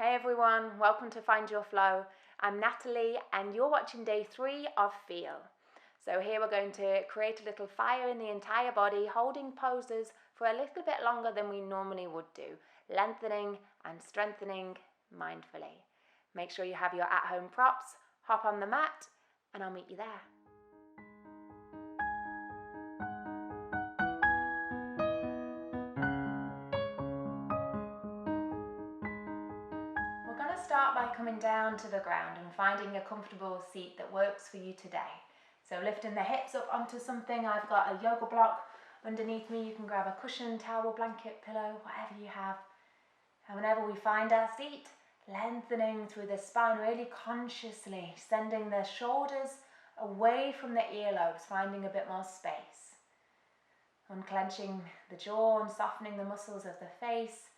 Hey everyone, welcome to Find Your Flow. I'm Natalie and you're watching day 3 of Feel. So here we're going to create a little fire in the entire body, holding poses for a little bit longer than we normally would do, lengthening and strengthening mindfully. Make sure you have your at-home props, hop on the mat, and I'll meet you there. Start by coming down to the ground and finding a comfortable seat that works for you today. So lifting the hips up onto something. I've got a yoga block underneath me. You can grab a cushion, towel, blanket, pillow, whatever you have. And whenever we find our seat, lengthening through the spine, really consciously sending the shoulders away from the earlobes, finding a bit more space. Unclenching the jaw and softening the muscles of the face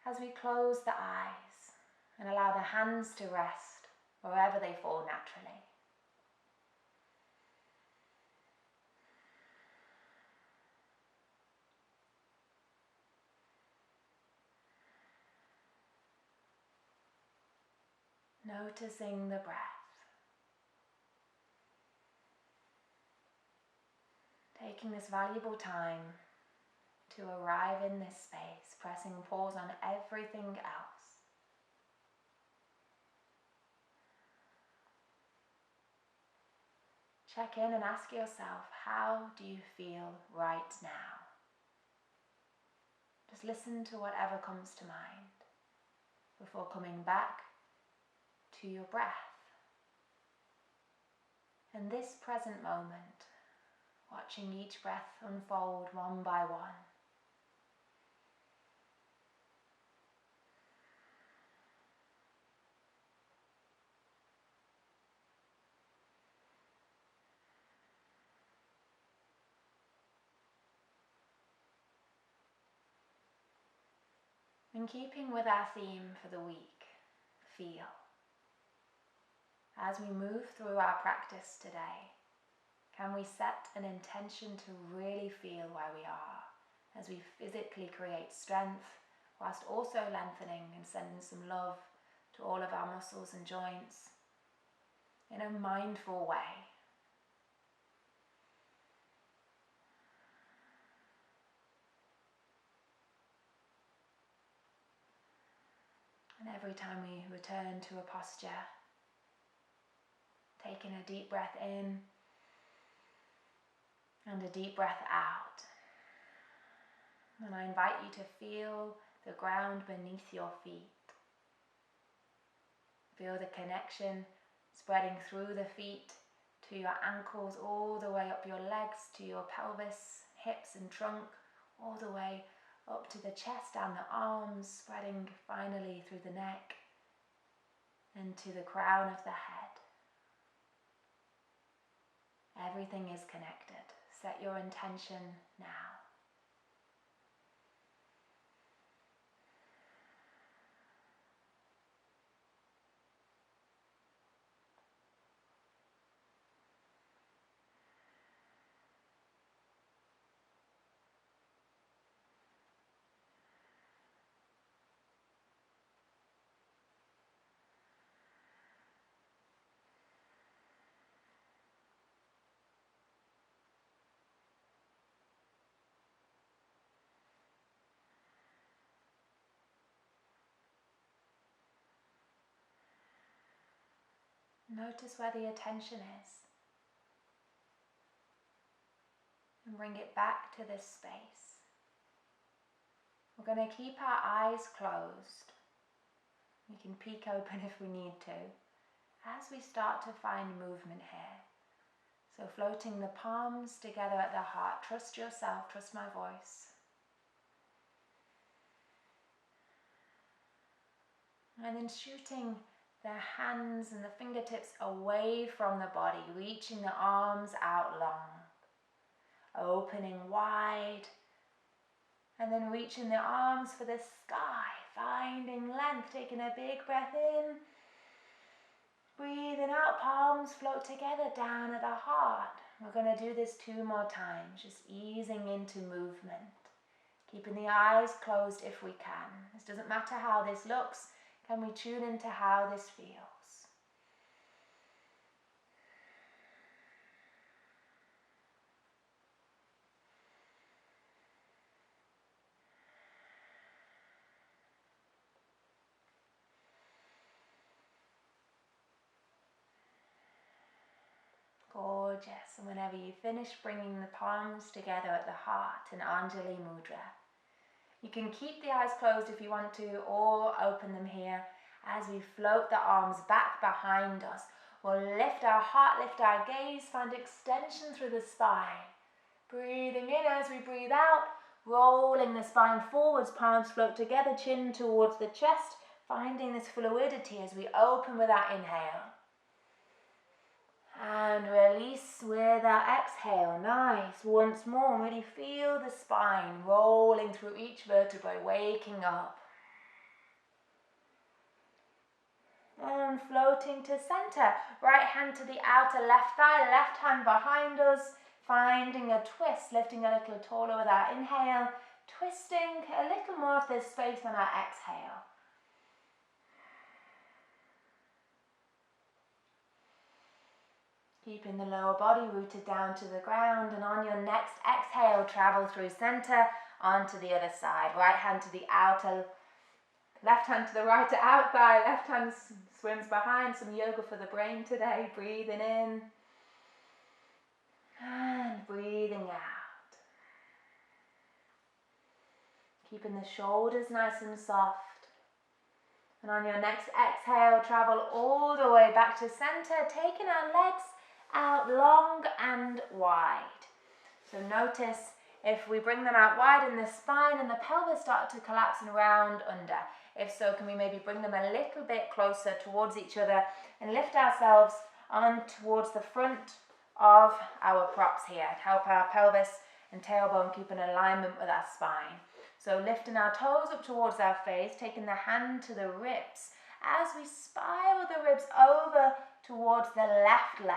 as we close the eyes. And allow the hands to rest wherever they fall naturally. Noticing the breath. Taking this valuable time to arrive in this space, pressing pause on everything else. Check in and ask yourself, how do you feel right now? Just listen to whatever comes to mind before coming back to your breath. In this present moment, watching each breath unfold one by one. In keeping with our theme for the week, feel. As we move through our practice today, can we set an intention to really feel where we are as we physically create strength whilst also lengthening and sending some love to all of our muscles and joints in a mindful way. And every time we return to a posture, taking a deep breath in and a deep breath out. And I invite you to feel the ground beneath your feet. Feel the connection spreading through the feet to your ankles, all the way up your legs, to your pelvis, hips and trunk, all the way up to the chest and the arms, spreading finally through the neck and to the crown of the head. Everything is connected. Set your intention now. Notice where the attention is and bring it back to this space. We're going to keep our eyes closed. We can peek open if we need to as we start to find movement here. So floating the palms together at the heart. Trust yourself, trust my voice. And then shooting the hands and the fingertips away from the body, reaching the arms out long, opening wide, and then reaching the arms for the sky, finding length, taking a big breath in, breathing out, palms float together down at the heart. We're going to do this 2 more times, just easing into movement, keeping the eyes closed if we can. This doesn't matter how this looks. Can we tune into how this feels? Gorgeous. And whenever you finish, bringing the palms together at the heart in Anjali Mudra. You can keep the eyes closed if you want to, or open them here as we float the arms back behind us. We'll lift our heart, lift our gaze, find extension through the spine. Breathing in as we breathe out, rolling the spine forwards, palms float together, chin towards the chest, finding this fluidity as we open with our inhale. And release with our exhale. Nice. Once more, really feel the spine rolling through each vertebrae, waking up. And floating to center. Right hand to the outer left thigh, left hand behind us. Finding a twist, lifting a little taller with our inhale. Twisting a little more of this space on our exhale. Keeping the lower body rooted down to the ground, and on your next exhale, travel through center onto the other side. Right hand to the outer, left hand to the right to out thigh, left hand swims behind. Some yoga for the brain today. Breathing in and breathing out. Keeping the shoulders nice and soft. And on your next exhale, travel all the way back to center, taking our legs out long and wide. So notice if we bring them out wide and the spine and the pelvis start to collapse and round under. If so, can we maybe bring them a little bit closer towards each other and lift ourselves on towards the front of our props here to help our pelvis and tailbone keep in alignment with our spine. So lifting our toes up towards our face, taking the hand to the ribs as we spiral the ribs over towards the left leg.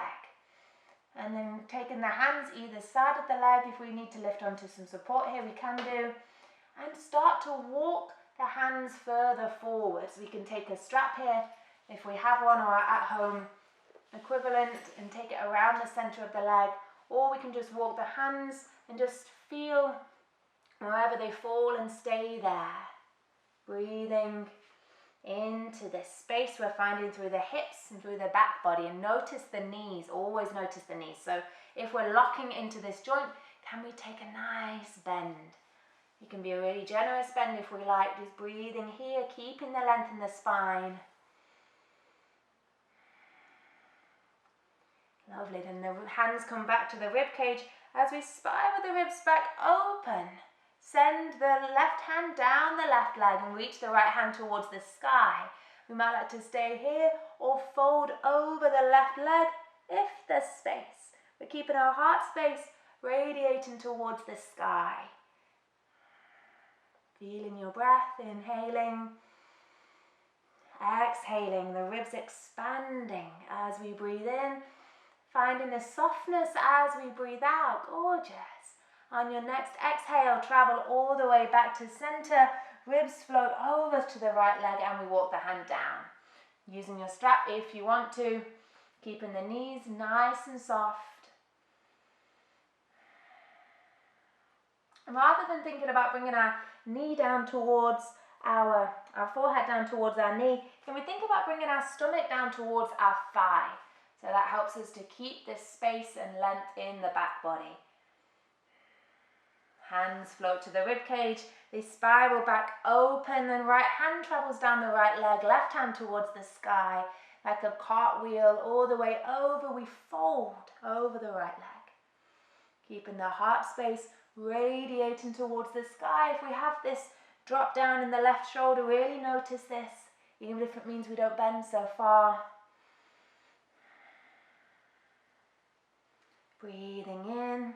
And then taking the hands either side of the leg. If we need to lift onto some support here, we can do. And start to walk the hands further forwards. We can take a strap here if we have one, or our at-home equivalent, and take it around the center of the leg. Or we can just walk the hands and just feel wherever they fall and stay there. Breathing into this space we're finding through the hips and through the back body, and notice the knees. Always notice the knees. So if we're locking into this joint, can we take a nice bend? It can be a really generous bend if we like. Just breathing here, keeping the length in the spine. Lovely. Then the hands come back to the rib cage as we spiral the ribs back open. Send the left hand down the left leg and reach the right hand towards the sky. We might like to stay here or fold over the left leg if there's space. We're keeping our heart space radiating towards the sky. Feeling your breath, inhaling, exhaling, the ribs expanding as we breathe in, finding the softness as we breathe out. Gorgeous. On your next exhale, travel all the way back to center. Ribs float over to the right leg and we walk the hand down. Using your strap if you want to. Keeping the knees nice and soft. And rather than thinking about bringing our knee down towards our forehead down towards our knee, can we think about bringing our stomach down towards our thigh? So that helps us to keep this space and length in the back body. Hands float to the rib cage, they spiral back open, and right hand travels down the right leg, left hand towards the sky, like a cartwheel all the way over. We fold over the right leg, keeping the heart space radiating towards the sky. If we have this drop down in the left shoulder, really notice this, even if it means we don't bend so far. Breathing in.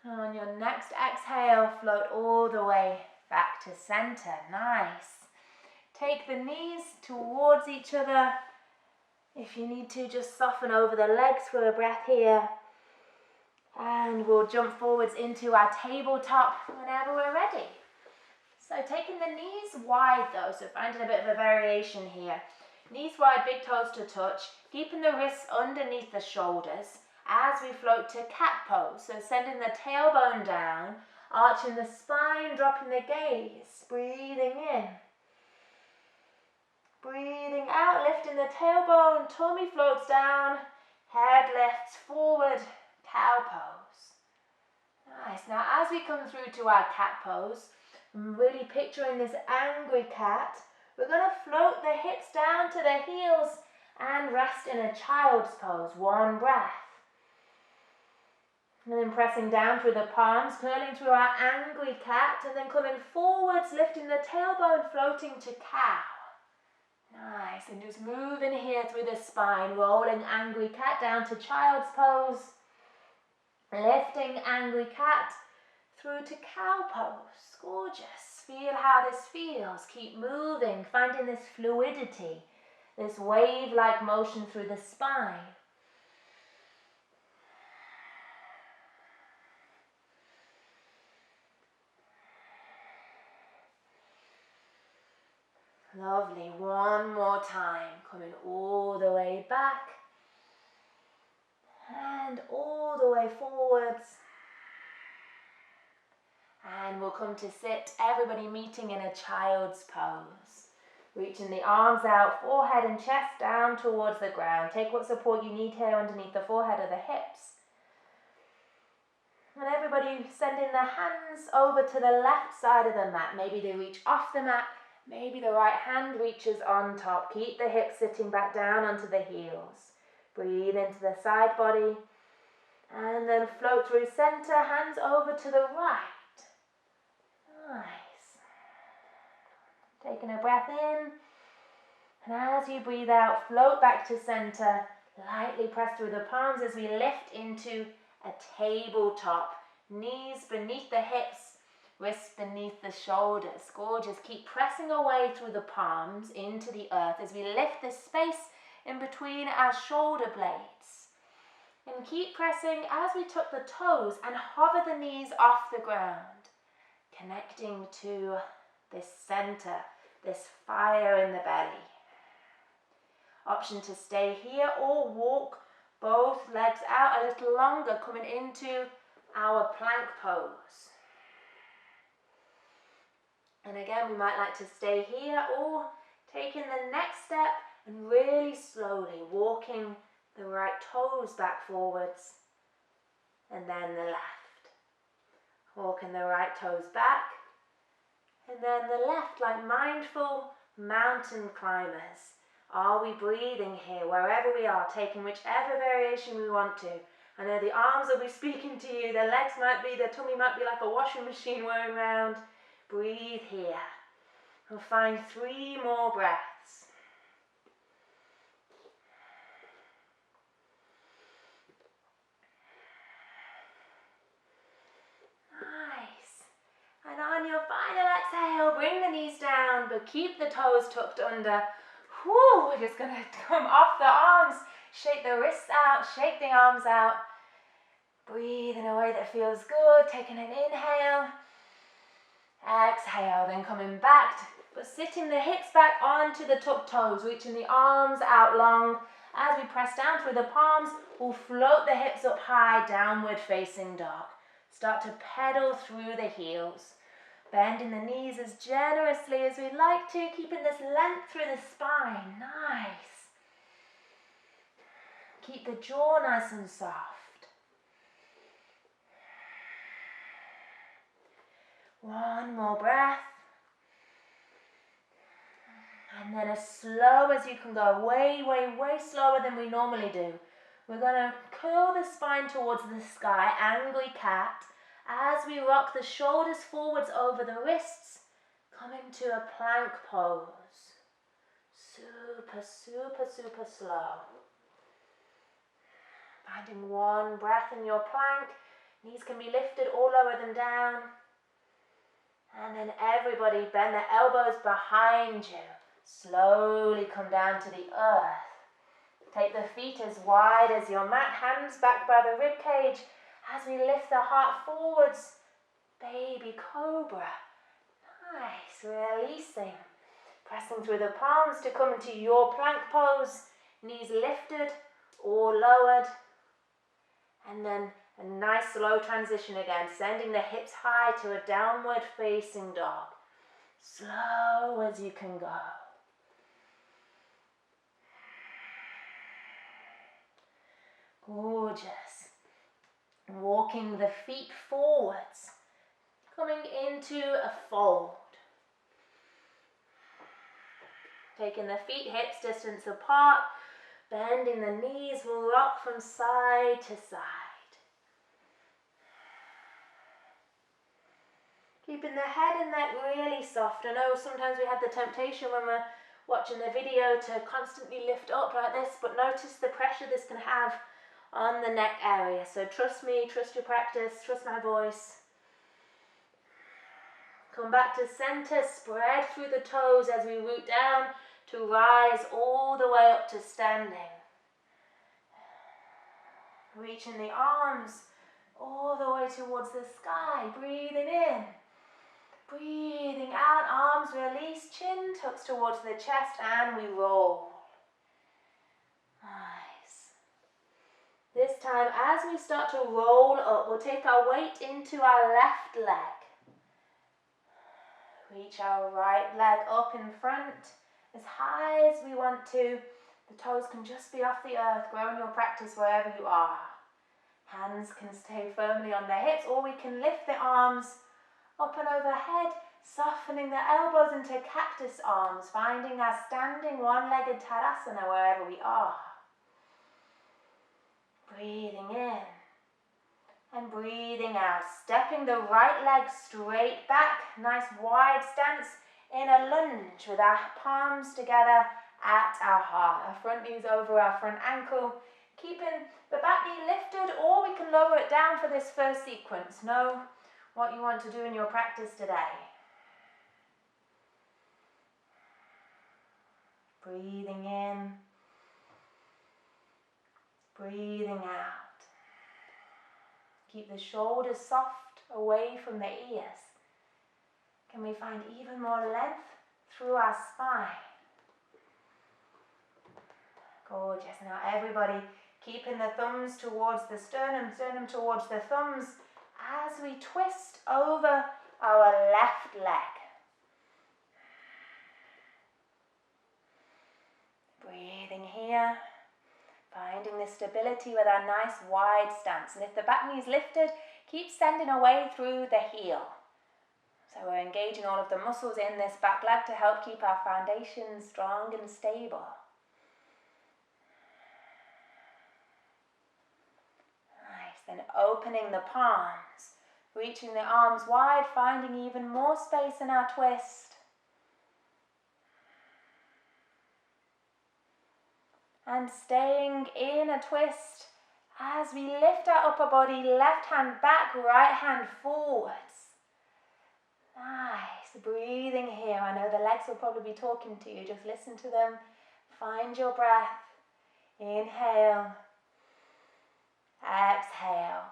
On your next exhale, float all the way back to center. Nice. Take the knees towards each other. If you need to, just soften over the legs for a breath here. And we'll jump forwards into our tabletop whenever we're ready. So taking the knees wide though, so finding a bit of a variation here. Knees wide, big toes to touch, keeping the wrists underneath the shoulders as we float to cat pose. So sending the tailbone down, arching the spine, dropping the gaze, breathing in. Breathing out, lifting the tailbone, tummy floats down, head lifts forward, cow pose. Nice. Now as we come through to our cat pose, I'm really picturing this angry cat. We're going to float the hips down to the heels and rest in a child's pose. One breath. And then pressing down through the palms, curling through our angry cat, and then coming forwards, lifting the tailbone, floating to cow. Nice, and just moving here through the spine, rolling angry cat down to child's pose, lifting angry cat through to cow pose. Gorgeous. Feel how this feels. Keep moving, finding this fluidity, this wave-like motion through the spine. Lovely. One more time. Coming all the way back and all the way forwards. And we'll come to sit, everybody meeting in a child's pose. Reaching the arms out, forehead and chest down towards the ground. Take what support you need here underneath the forehead or the hips. And everybody sending the hands over to the left side of the mat. Maybe they reach off the mat. Maybe the right hand reaches on top. Keep the hips sitting back down onto the heels. Breathe into the side body. And then float through center, hands over to the right. Nice. Taking a breath in. And as you breathe out, float back to center. Lightly press through the palms as we lift into a tabletop. Knees beneath the hips. Wrists beneath the shoulders. Gorgeous. Keep pressing away through the palms into the earth as we lift the space in between our shoulder blades. And keep pressing as we tuck the toes and hover the knees off the ground. Connecting to this center, this fire in the belly. Option to stay here or walk both legs out a little longer, coming into our plank pose. And again, we might like to stay here or taking the next step and really slowly walking the right toes back forwards and then the left. Walking the right toes back and then the left, like mindful mountain climbers. Are we breathing here wherever we are, taking whichever variation we want to? I know the arms will be speaking to you, the legs might be, the tummy might be like a washing machine whirring around. Breathe here. We'll find 3 more breaths. Nice. And on your final exhale, bring the knees down, but keep the toes tucked under. Whew, we're just going to come off the arms. Shake the wrists out, shake the arms out. Breathe in a way that feels good. Taking an inhale. Exhale, then coming back, but sitting the hips back onto the tucked toes, reaching the arms out long. As we press down through the palms, we'll float the hips up high, downward facing dog. Start to pedal through the heels. Bending the knees as generously as we'd like to, keeping this length through the spine. Nice. Keep the jaw nice and soft. One more breath. And then as slow as you can go, way, way, way slower than we normally do. We're going to curl the spine towards the sky, angry cat, as we rock the shoulders forwards over the wrists, coming to a plank pose. Super, super, super slow. Finding one breath in your plank. Knees can be lifted or lower than down. And then everybody bend the elbows behind you. Slowly come down to the earth. Take the feet as wide as your mat, hands back by the rib cage as we lift the heart forwards. Baby cobra. Nice, releasing. Pressing through the palms to come into your plank pose. Knees lifted or lowered. And then a nice slow transition again, sending the hips high to a downward facing dog. Slow as you can go. Gorgeous. Walking the feet forwards, coming into a fold. Taking the feet hips distance apart, bending the knees, will rock from side to side. Keeping the head and neck really soft. I know sometimes we have the temptation when we're watching the video to constantly lift up like this, but notice the pressure this can have on the neck area. So trust me, trust your practice, trust my voice. Come back to center, spread through the toes as we root down to rise all the way up to standing. Reaching the arms all the way towards the sky, breathing in. Breathing out, arms release, chin tucks towards the chest, and we roll. Nice. This time, as we start to roll up, we'll take our weight into our left leg. Reach our right leg up in front, as high as we want to. The toes can just be off the earth, growing your practice wherever you are. Hands can stay firmly on the hips, or we can lift the arms up and overhead, softening the elbows into cactus arms, finding our standing one-legged Tadasana wherever we are. Breathing in and breathing out, stepping the right leg straight back, nice wide stance in a lunge with our palms together at our heart, our front knees over our front ankle, keeping the back knee lifted, or we can lower it down for this first sequence. Know what you want to do in your practice today. Breathing in, breathing out. Keep the shoulders soft away from the ears. Can we find even more length through our spine? Gorgeous. Now everybody keeping the thumbs towards the sternum, sternum towards the thumbs, as we twist over our left leg. Breathing here, finding the stability with our nice wide stance. And if the back knee is lifted, keep sending away through the heel. So we're engaging all of the muscles in this back leg to help keep our foundation strong and stable. Nice, then opening the palms, reaching the arms wide, finding even more space in our twist. And staying in a twist as we lift our upper body, left hand back, right hand forwards. Nice, breathing here. I know the legs will probably be talking to you, just listen to them. Find your breath. Inhale, exhale.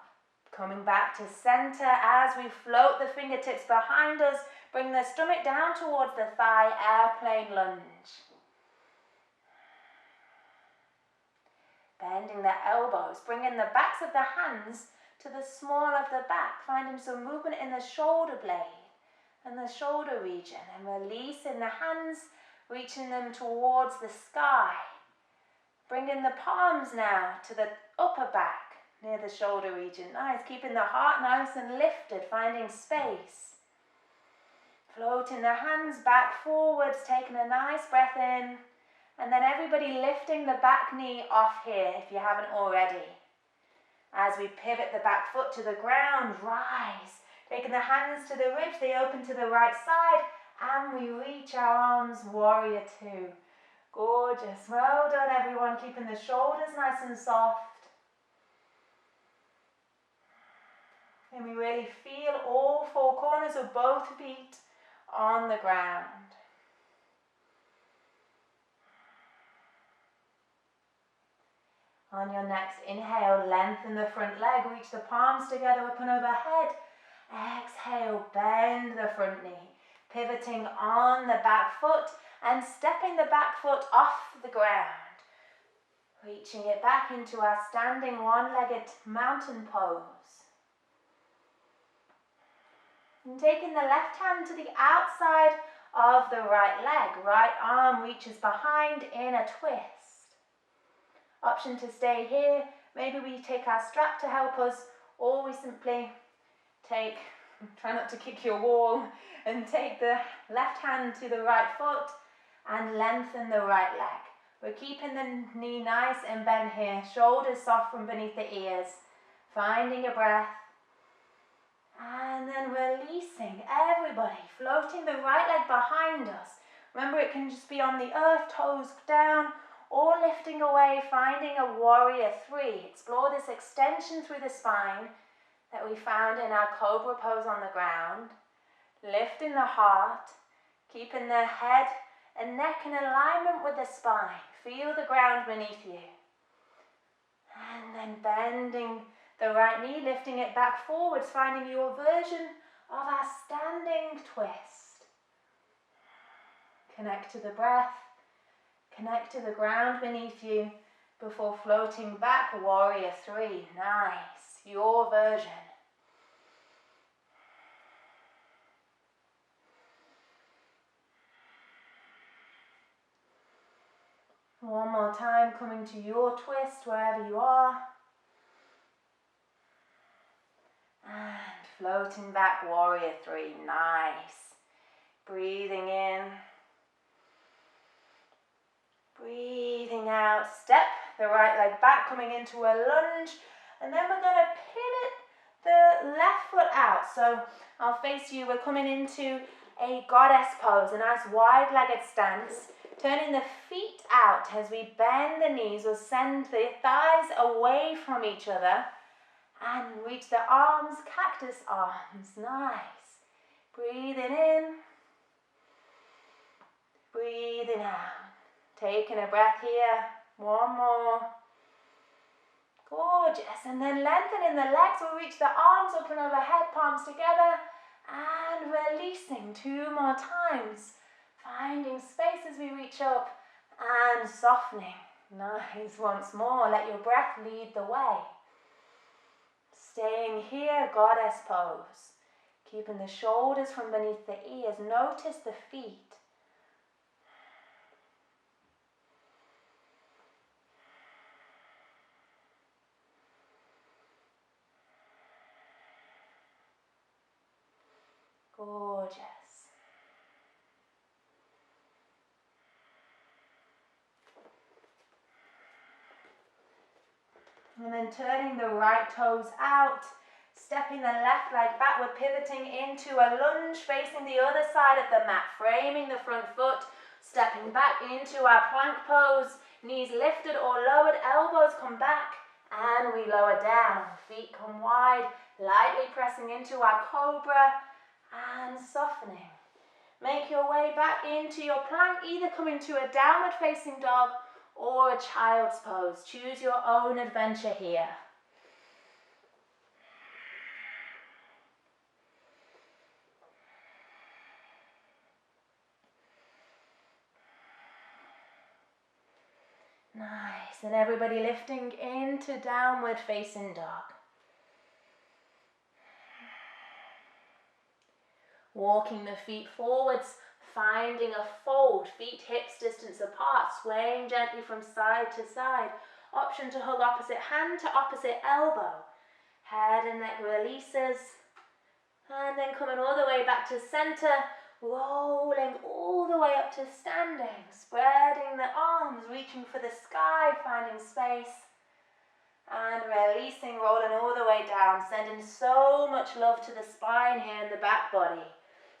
Coming back to center as we float the fingertips behind us, bring the stomach down towards the thigh, airplane lunge. Bending the elbows, bringing the backs of the hands to the small of the back, finding some movement in the shoulder blade and the shoulder region, and releasing the hands, reaching them towards the sky. Bringing the palms now to the upper back, near the shoulder region. Nice, keeping the heart nice and lifted, finding space. Floating the hands back forwards, taking a nice breath in. And then everybody lifting the back knee off here if you haven't already. As we pivot the back foot to the ground, rise. Taking the hands to the ribs, they open to the right side, and we reach our arms, warrior two. Gorgeous. Well done, everyone. Keeping the shoulders nice and soft. And we really feel all four corners of both feet on the ground. On your next inhale, lengthen the front leg, reach the palms together up and overhead. Exhale, bend the front knee. Pivoting on the back foot and stepping the back foot off the ground. Reaching it back into our standing one-legged mountain pose. And taking the left hand to the outside of the right leg. Right arm reaches behind in a twist. Option to stay here. Maybe we take our strap to help us, or we simply try not to kick your wall, and take the left hand to the right foot and lengthen the right leg. We're keeping the knee nice and bent here, shoulders soft from beneath the ears, finding a breath, and then releasing everybody, floating the right leg behind us. Remember, it can just be on the earth, toes down, or lifting away, finding a warrior three. Explore this extension through the spine that we found in our cobra pose on the ground. Lifting the heart, keeping the head and neck in alignment with the spine. Feel the ground beneath you. And then bending the right knee, lifting it back forwards, finding your version of our standing twist. Connect to the breath, connect to the ground beneath you before floating back, warrior three. Nice, your version. One more time, coming to your twist wherever you are. And floating back, warrior three. Nice. Breathing in. Breathing out. Step the right leg back, coming into a lunge. And then we're going to pivot the left foot out. So I'll face you. We're coming into a goddess pose, a nice wide-legged stance. Turning the feet out as we bend the knees. We'll send the thighs away from each other and reach the arms, cactus arms. Nice. Breathing in. Breathing out. Taking a breath here. One more. Gorgeous. And then lengthening the legs. We'll reach the arms up and overhead, palms together. And releasing two more times. Finding space as we reach up and softening. Nice. Once more, let your breath lead the way. Staying here, goddess pose. Keeping the shoulders from beneath the ears. Notice the feet. Gorgeous. And then turning the right toes out, stepping the left leg backward, pivoting into a lunge, facing the other side of the mat, framing the front foot, stepping back into our plank pose, knees lifted or lowered, elbows come back, and we lower down. Feet come wide, lightly pressing into our cobra, and softening. Make your way back into your plank, either coming to a downward facing dog or a child's pose. Choose your own adventure here. Nice. And everybody lifting into downward facing dog. Walking the feet forwards, finding a fold, feet hips distance apart, swaying gently from side to side. Option to hug opposite hand to opposite elbow. Head and neck releases. And then coming all the way back to center, rolling all the way up to standing. Spreading the arms, reaching for the sky, finding space. And releasing, rolling all the way down, sending so much love to the spine here and the back body.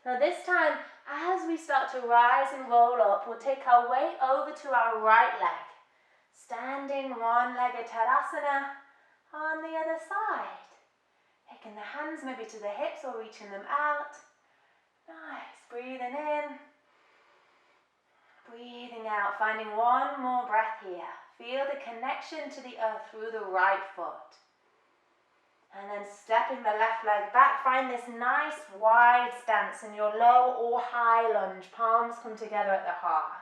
Now this time, as we start to rise and roll up, we'll take our weight over to our right leg. Standing one-legged Tadasana on the other side. Taking the hands maybe to the hips or reaching them out. Nice. Breathing in. Breathing out. Finding one more breath here. Feel the connection to the earth through the right foot. And then stepping the left leg back. Find this nice wide stance in your low or high lunge. Palms come together at the heart.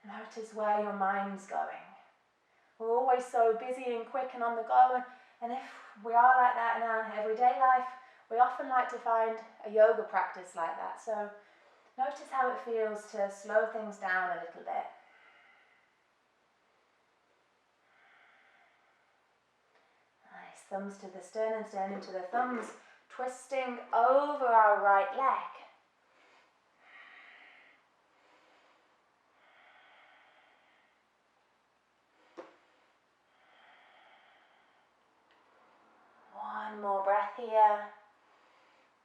Notice where your mind's going. We're always so busy and quick and on the go, and if we are like that in our everyday life, we often like to find a yoga practice like that. So notice how it feels to slow things down a little bit. Nice, thumbs to the sternum, sternum to the thumbs, twisting over our right leg. One more breath here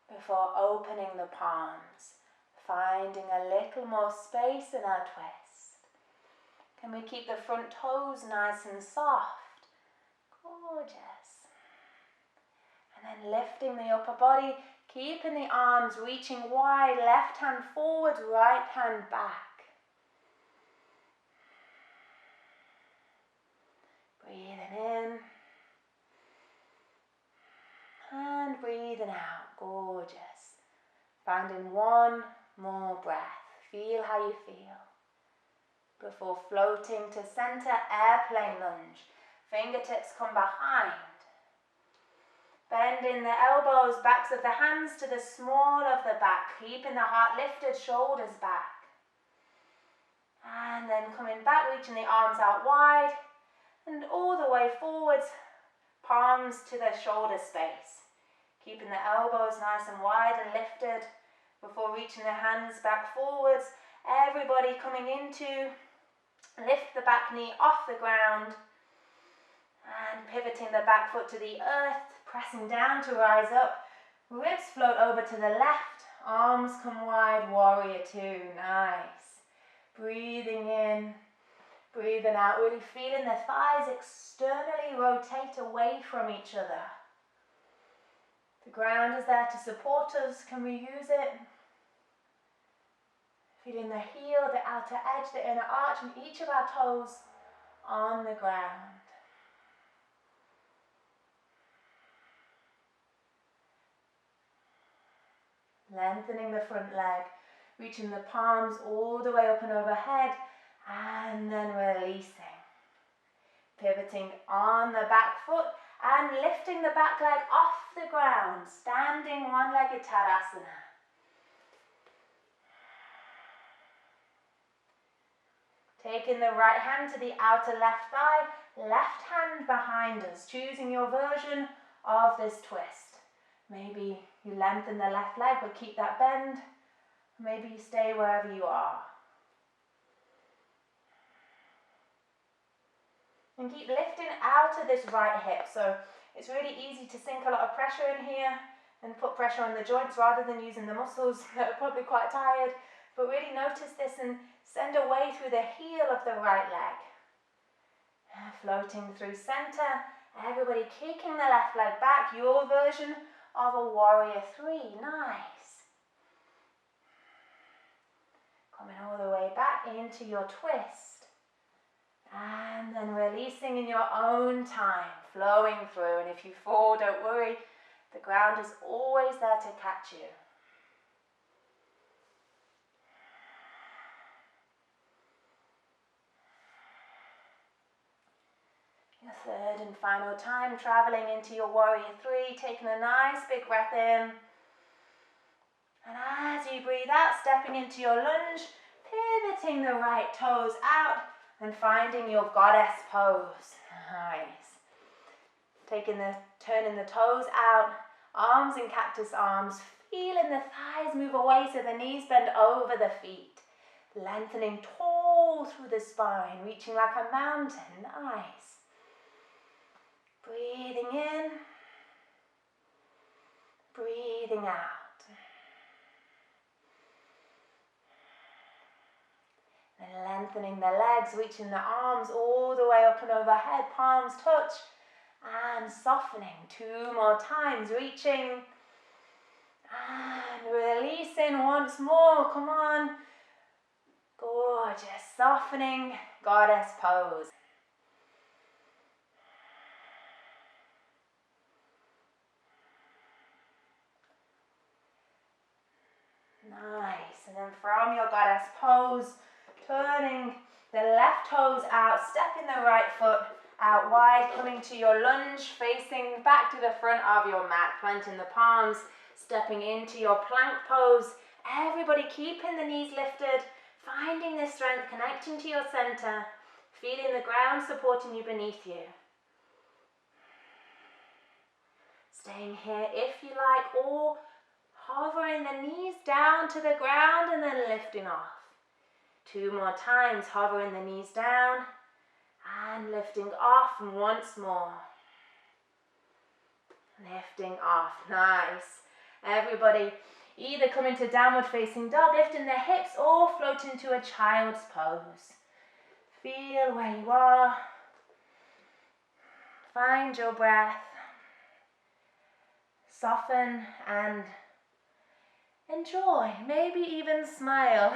before opening the palms, finding a little more space in our twist. Can we keep the front toes nice and soft? Gorgeous. And then lifting the upper body, keeping the arms reaching wide, left hand forward, right hand back. Breathing in. And breathing out, gorgeous. Finding one more breath. Feel how you feel. Before floating to center, airplane lunge. Fingertips come behind. Bending the elbows, backs of the hands to the small of the back. Keeping the heart lifted, shoulders back. And then coming back, reaching the arms out wide. And all the way forwards, palms to the shoulder space. Keeping the elbows nice and wide and lifted before reaching the hands back forwards. Everybody coming into, lift the back knee off the ground and pivoting the back foot to the earth, pressing down to rise up. Ribs float over to the left, arms come wide, warrior two, nice. Breathing in, breathing out, really feeling the thighs externally rotate away from each other. The ground is there to support us. Can we use it? Feeling the heel, the outer edge, the inner arch, and each of our toes on the ground. Lengthening the front leg, reaching the palms all the way up and overhead, and then releasing. Pivoting on the back foot, and lifting the back leg off the ground, standing one-legged Tadasana. Taking the right hand to the outer left thigh, left hand behind us, choosing your version of this twist. Maybe you lengthen the left leg but keep that bend. Maybe you stay wherever you are. And keep lifting out of this right hip. So it's really easy to sink a lot of pressure in here and put pressure on the joints rather than using the muscles that are probably quite tired. But really notice this and send away through the heel of the right leg. Floating through center. Everybody kicking the left leg back. Your version of a warrior three. Nice. Coming all the way back into your twist. And then releasing in your own time, flowing through. And if you fall, don't worry, the ground is always there to catch you. Your third and final time, traveling into your warrior three, taking a nice big breath in. And as you breathe out, stepping into your lunge, pivoting the right toes out, and finding your goddess pose. Nice. Turning the toes out, arms in cactus arms, feeling the thighs move away so the knees bend over the feet. Lengthening tall through the spine, reaching like a mountain. Nice. Breathing in, breathing out. And lengthening the legs, reaching the arms all the way up and overhead, palms touch, and softening. Two more times, reaching, and releasing once more, come on. Gorgeous, softening, goddess pose. Nice. And then from your goddess pose, turning the left toes out, stepping the right foot out wide, coming to your lunge, facing back to the front of your mat, planting the palms, stepping into your plank pose. Everybody keeping the knees lifted, finding this strength, connecting to your center, feeling the ground supporting you beneath you. Staying here if you like, or hovering the knees down to the ground and then lifting off. 2 more times, hovering the knees down and lifting off, and once more. Lifting off, nice. Everybody either come into downward facing dog, lifting the hips, or float into a child's pose. Feel where you are. Find your breath. Soften and enjoy, maybe even smile.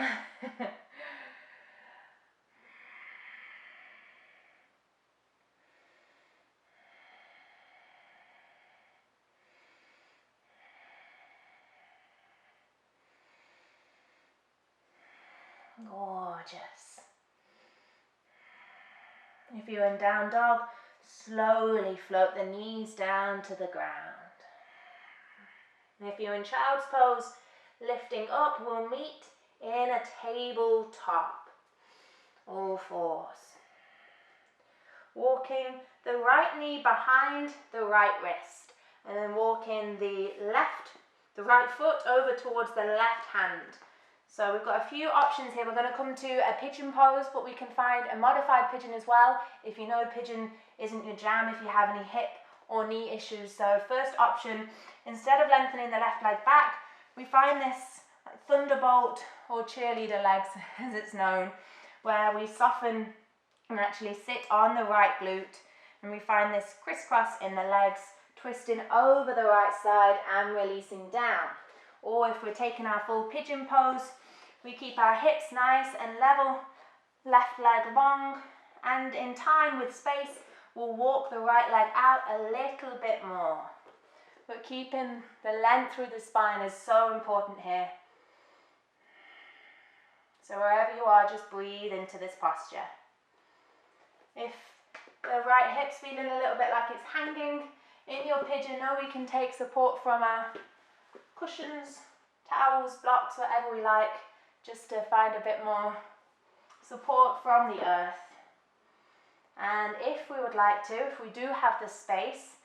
Gorgeous. If you're in down dog, slowly float the knees down to the ground. And if you're in child's pose, lifting up, we'll meet in a tabletop. All fours. Walking the right knee behind the right wrist. And then walking the right foot over towards the left hand. So we've got a few options here. We're going to come to a pigeon pose, but we can find a modified pigeon as well. If you know pigeon isn't your jam, if you have any hip or knee issues. So first option, instead of lengthening the left leg back, we find this thunderbolt or cheerleader legs, as it's known, where we soften and actually sit on the right glute, and we find this crisscross in the legs, twisting over the right side and releasing down. Or if we're taking our full pigeon pose, we keep our hips nice and level, left leg long, and in time with space, we'll walk the right leg out a little bit more. But keeping the length through the spine is so important here. So wherever you are, just breathe into this posture. If the right hip's feeling a little bit like it's hanging in your pigeon, know we can take support from our cushions, towels, blocks, whatever we like, just to find a bit more support from the earth. And if we would like to, if we do have the space,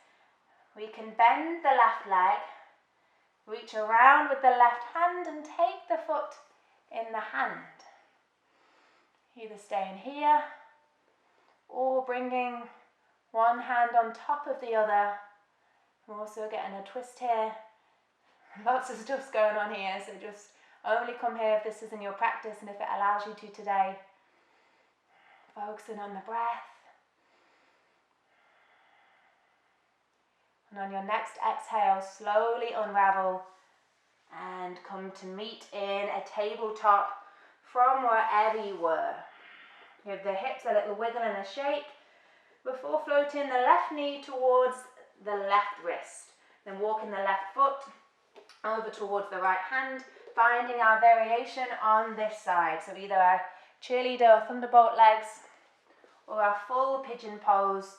we can bend the left leg, reach around with the left hand and take the foot in the hand. Either staying here or bringing one hand on top of the other. We're also getting a twist here. Lots of stuff's going on here, so just only come here if this isn't your practice and if it allows you to today. Focusing on the breath. And on your next exhale, slowly unravel and come to meet in a tabletop from wherever you were. Give the hips a little wiggle and a shake before floating the left knee towards the left wrist. Then walking the left foot over towards the right hand, finding our variation on this side. So either our cheerleader or thunderbolt legs or our full pigeon pose.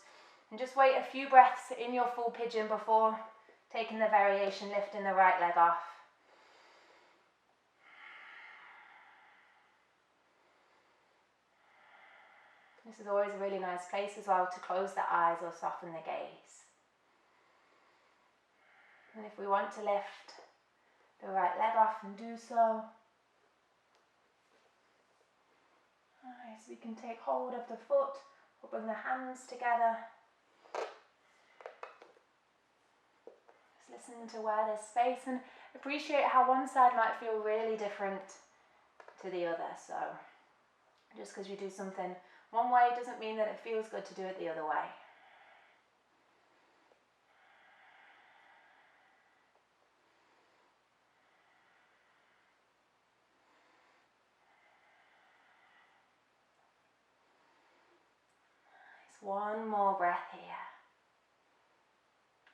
And just wait a few breaths in your full pigeon before taking the variation, lifting the right leg off. This is always a really nice place as well to close the eyes or soften the gaze. And if we want to lift the right leg off and do so. Nice, we can take hold of the foot or bring the hands together. Just listen to where there's space and appreciate how one side might feel really different to the other. So just because you do something one way doesn't mean that it feels good to do it the other way. One more breath here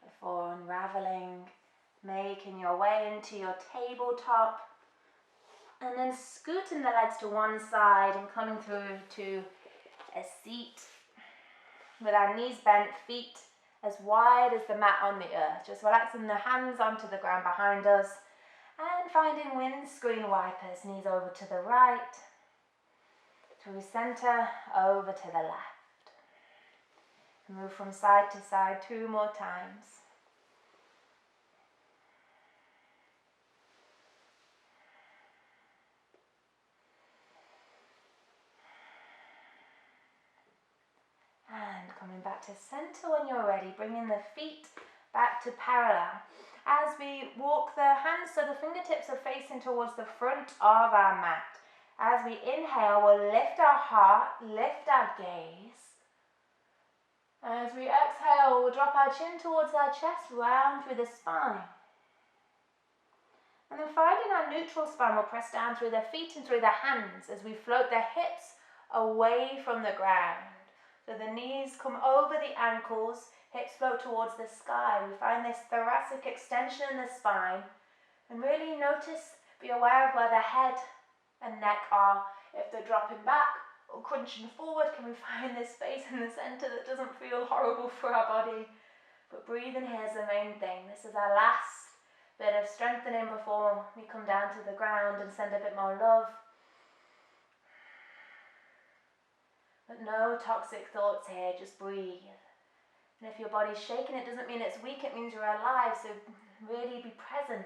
before unraveling, making your way into your tabletop And then scooting the legs to one side and coming through to a seat with our knees bent, feet as wide as the mat on the earth. Just relaxing the hands onto the ground behind us and finding windscreen wipers, knees over to the right, through center, over to the left. Move from side to side 2 more times. And coming back to center when you're ready, bringing the feet back to parallel. As we walk the hands so the fingertips are facing towards the front of our mat. As we inhale, we'll lift our heart, lift our gaze. As we exhale, we'll drop our chin towards our chest, round through the spine. And then finding our neutral spine, we'll press down through the feet and through the hands as we float the hips away from the ground. So the knees come over the ankles, hips float towards the sky. We find this thoracic extension in the spine. And really notice, be aware of where the head and neck are. If they're dropping back or crunching forward, can we find this space in the center that doesn't feel horrible for our body? But breathing here is the main thing. This is our last bit of strengthening before we come down to the ground and send a bit more love. But no toxic thoughts here, just breathe. And if your body's shaking, it doesn't mean it's weak, it means you're alive, so really be present.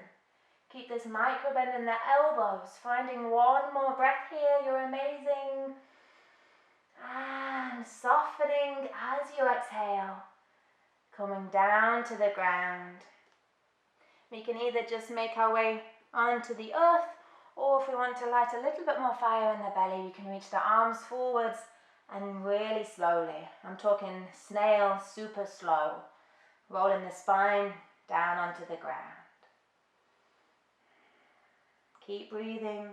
Keep this micro bend in the elbows, finding 1 more breath here, you're amazing. And softening as you exhale, coming down to the ground. We can either just make our way onto the earth, or if we want to light a little bit more fire in the belly, we can reach the arms forwards and really slowly. I'm talking snail, super slow. Rolling the spine down onto the ground. Keep breathing.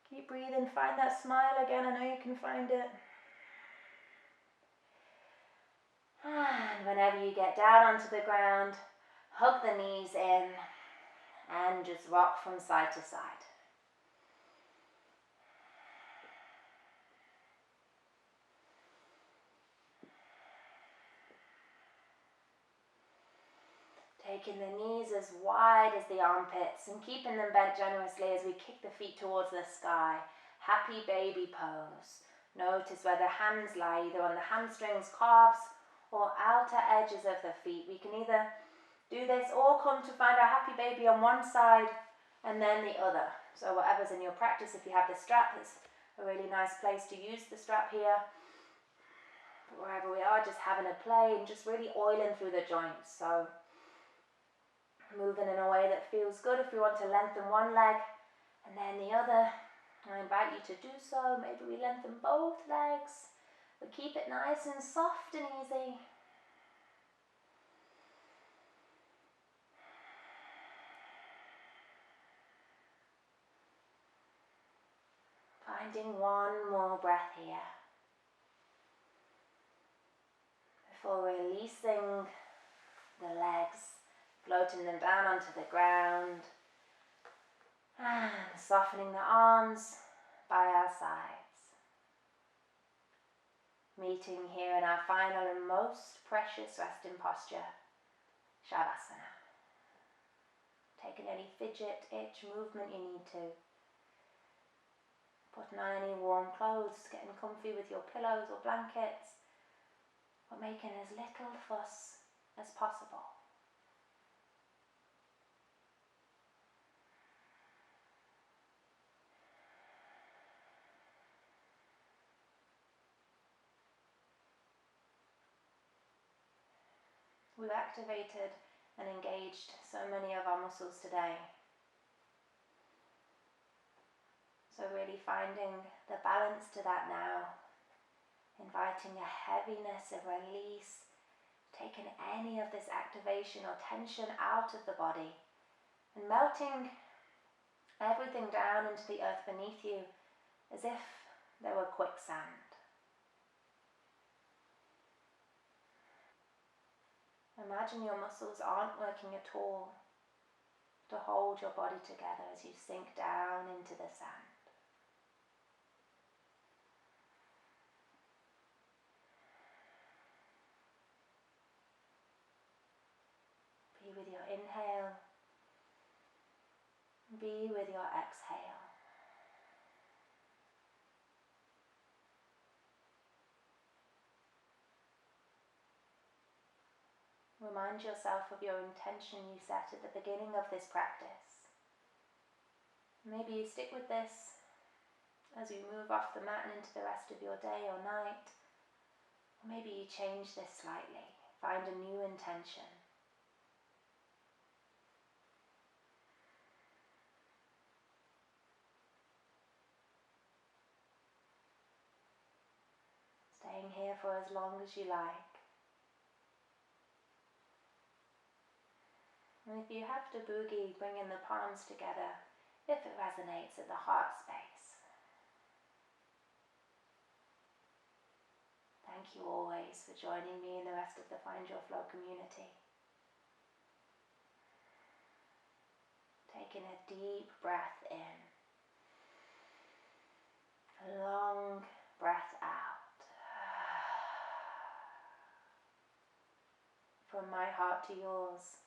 Keep breathing. Find that smile again. I know you can find it. And whenever you get down onto the ground, hug the knees in and just rock from side to side. Taking the knees as wide as the armpits and keeping them bent generously as we kick the feet towards the sky. Happy baby pose. Notice where the hands lie, either on the hamstrings, calves, or outer edges of the feet. We can either do this or come to find our happy baby on one side and then the other. So whatever's in your practice, if you have the strap, it's a really nice place to use the strap here. But wherever we are, just having a play and just really oiling through the joints. So moving in a way that feels good. If we want to lengthen one leg and then the other, I invite you to do so. Maybe we lengthen both legs, but keep it nice and soft and easy. Finding 1 more breath here before releasing the legs, floating them down onto the ground and softening the arms by our sides. Meeting here in our final and most precious resting posture, Shavasana. Taking any fidget, itch, movement you need to. Putting on any warm clothes, getting comfy with your pillows or blankets, but making as little fuss as possible. We've activated and engaged so many of our muscles today. So really finding the balance to that now, inviting a heaviness, a release, taking any of this activation or tension out of the body and melting everything down into the earth beneath you as if there were quicksand. Imagine your muscles aren't working at all. to hold your body together as you sink down into the sand. Be with your inhale. Be with your exhale. Remind yourself of your intention you set at the beginning of this practice. Maybe you stick with this as you move off the mat and into the rest of your day or night. Or maybe you change this slightly, find a new intention. Staying here for as long as you like. And if you have to boogie, bring in the palms together if it resonates at the heart space. Thank you always for joining me in the rest of the Find Your Flow community. Taking a deep breath in, a long breath out. From my heart to yours,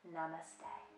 Namaste.